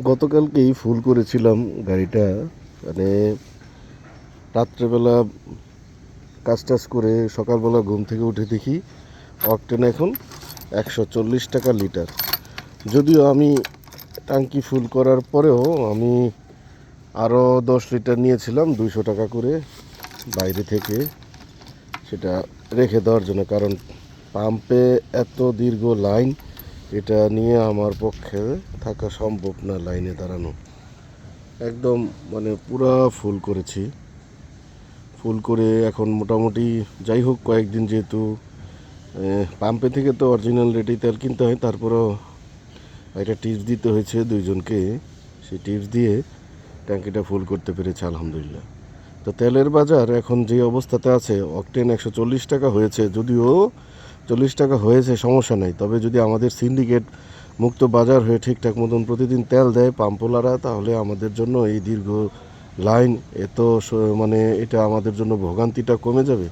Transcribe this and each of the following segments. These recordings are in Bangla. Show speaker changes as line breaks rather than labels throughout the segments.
গতকালকেই ফুল করেছিলাম গাড়িটা। মানে রাত্রেবেলা কাজ টাজ করে সকালবেলা ঘুম থেকে উঠে দেখি অকটেন এখন 140 টাকা লিটার। যদিও আমি ট্যাঙ্কি ফুল করার পরেও আমি আরও 10 লিটার নিয়েছিলাম 200 টাকা করে বাইরে থেকে, সেটা রেখে দেওয়ার জন্য। কারণ পাম্পে এত দীর্ঘ লাইন, এটা নিয়ে আমার পক্ষে থাকা সম্ভব না। লাইনে দাঁড়ানো একদম মানে পুরা ফুল করেছি। ফুল করে এখন মোটামুটি যাই হোক কয়েকদিন, যেহেতু পাম্পে থেকে তো অরিজিনাল রেটেই তেল কিনতে হয়, তারপরেও একটা টিপস দিতে হয়েছে দুইজনকে। সেই টিপস দিয়ে ট্যাঙ্কিটা ফুল করতে পেরেছে আলহামদুলিল্লাহ। তো তেলের বাজার এখন যে অবস্থাতে আছে, অকটেন 140 টাকা হয়েছে। যদিও 40 টাকা হয়েছে সমস্যা নেই, তবে যদি আমাদের সিন্ডিকেট মুক্ত বাজার হয়ে ঠিকঠাক মতন প্রতিদিন তেল দেয় পাম্পওয়ালারা, তাহলে আমাদের জন্য এই দীর্ঘ লাইন মানে এটা আমাদের জন্য ভোগান্তিটা কমে যাবে।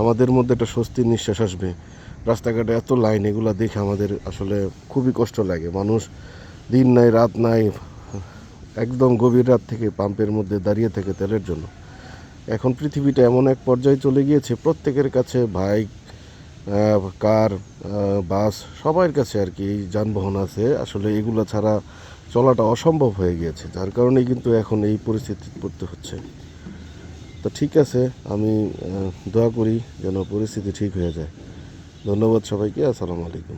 আমাদের মধ্যে একটা স্বস্তির নিঃশ্বাস আসবে। রাস্তাঘাটে এত লাইন, এগুলো দেখে আমাদের আসলে খুবই কষ্ট লাগে। মানুষ দিন নাই রাত নাই, একদম গভীর রাত থেকে পাম্পের মধ্যে দাঁড়িয়ে থাকে তেলের জন্য। এখন পৃথিবীটা এমন এক পর্যায়ে চলে গিয়েছে, প্রত্যেকের কাছে বাইক, কার, বাস, সবার কাছে আর কি এই যানবাহন আছে। আসলে এগুলো ছাড়া চলাটা অসম্ভব হয়ে গিয়েছে, যার কারণেই কিন্তু এখন এই পরিস্থিতি পড়তে হচ্ছে। তো ঠিক আছে, আমি দোয়া করি যেন পরিস্থিতি ঠিক হয়ে যায়। ধন্যবাদ সবাইকে। আসসালামু আলাইকুম।